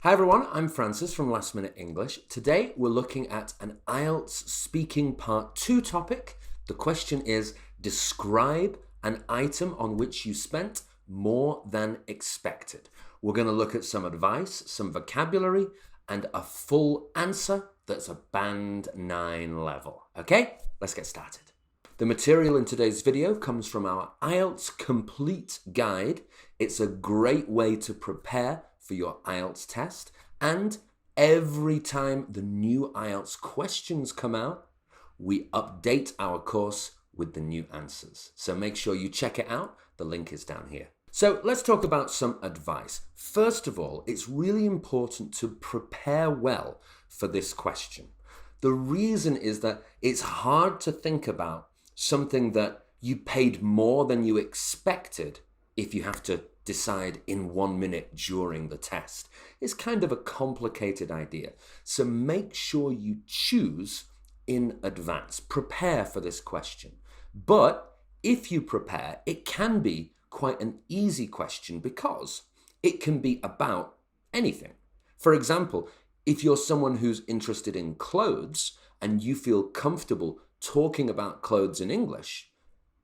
Hi everyone, I'm Francis from Last Minute English. Today we're looking at an IELTS speaking part 2 topic. The question is, describe an item on which you spent more than expected. We're going to look at some advice, some vocabulary, and a full answer that's a band 9 level. Okay, let's get started. The material in today's video comes from our IELTS Complete Guide. It's a great way to prepare for your IELTS test, and every time the new IELTS questions come out, we update our course with the new answers. So make sure you check it out. The link is down here. So let's talk about some advice. First of all, it's really important to prepare well for this question. The reason is that it's hard to think about something that you paid more than you expected if you have to decide in 1 minute during the test. It's kind of a complicated idea. So make sure you choose in advance. Prepare for this question. But if you prepare, it can be quite an easy question because it can be about anything. For example, if you're someone who's interested in clothes and you feel comfortable talking about clothes in English,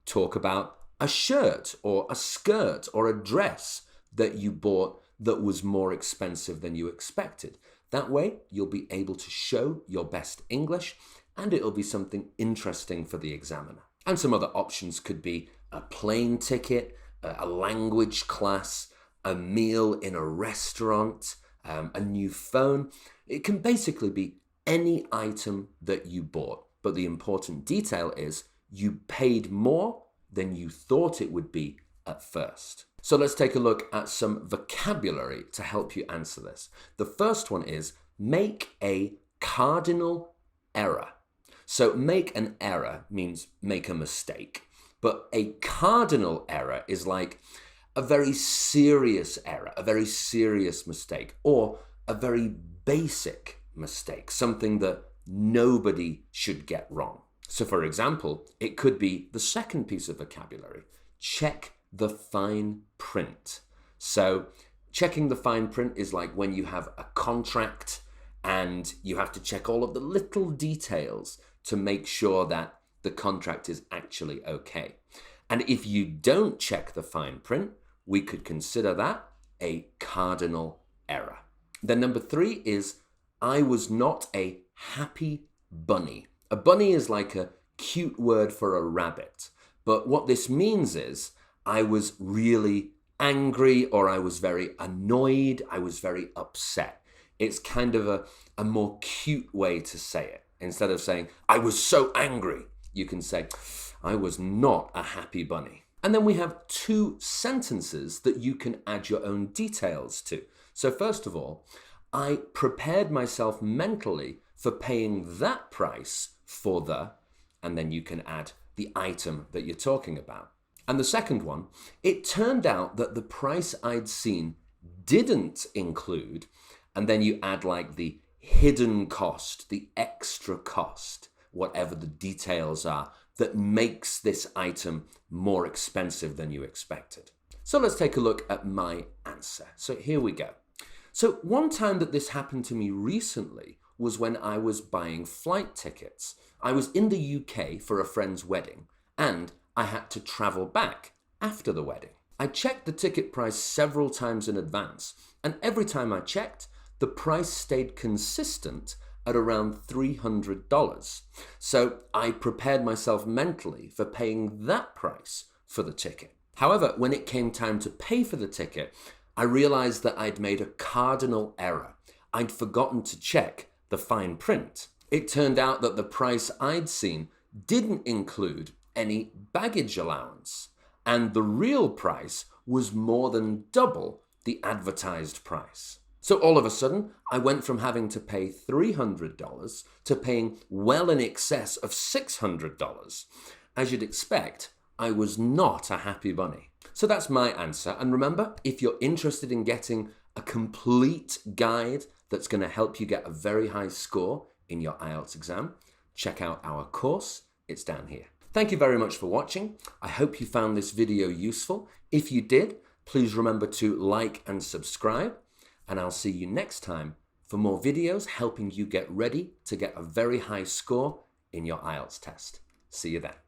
talk about a shirt or a skirt or a dress that you bought that was more expensive than you expected. That way, you'll be able to show your best English and it'll be something interesting for the examiner. And some other options could be a plane ticket, a language class, a meal in a restaurant, a new phone. It can basically be any item that you bought. But the important detail is you paid more than you thought it would be at first. So let's take a look at some vocabulary to help you answer this. The first one is make a cardinal error. So make an error means make a mistake. But a cardinal error is like a very serious error, a very serious mistake, or a very basic mistake, something that nobody should get wrong. So for example, it could be the second piece of vocabulary. Check the fine print. So checking the fine print is like when you have a contract and you have to check all of the little details to make sure that the contract is actually okay. And if you don't check the fine print, we could consider that a cardinal error. Then number 3 is I was not a happy bunny. A bunny is like a cute word for a rabbit. But what this means is I was really angry, or I was very annoyed, I was very upset. It's kind of a more cute way to say it. Instead of saying, I was so angry, you can say, I was not a happy bunny. And then we have 2 sentences that you can add your own details to. So first of all, I prepared myself mentally for paying that price for the, and then you can add the item that you're talking about. And the second one, it turned out that the price I'd seen didn't include, and then you add like the hidden cost, the extra cost, whatever the details are, that makes this item more expensive than you expected. So let's take a look at my answer. So here we go. So one time that this happened to me recently was when I was buying flight tickets. I was in the UK for a friend's wedding and I had to travel back after the wedding. I checked the ticket price several times in advance, and every time I checked, the price stayed consistent at around $300. So I prepared myself mentally for paying that price for the ticket. However, when it came time to pay for the ticket, I realized that I'd made a cardinal error. I'd forgotten to check the fine print. It turned out that the price I'd seen didn't include any baggage allowance, and the real price was more than double the advertised price. So all of a sudden, I went from having to pay $300 to paying well in excess of $600. As you'd expect, I was not a happy bunny. So that's my answer. And remember, if you're interested in getting a complete guide that's going to help you get a very high score in your IELTS exam, check out our course. It's down here. Thank you very much for watching. I hope you found this video useful. If you did, please remember to like and subscribe. and I'll see you next time for more videos helping you get ready to get a very high score in your IELTS test. See you then.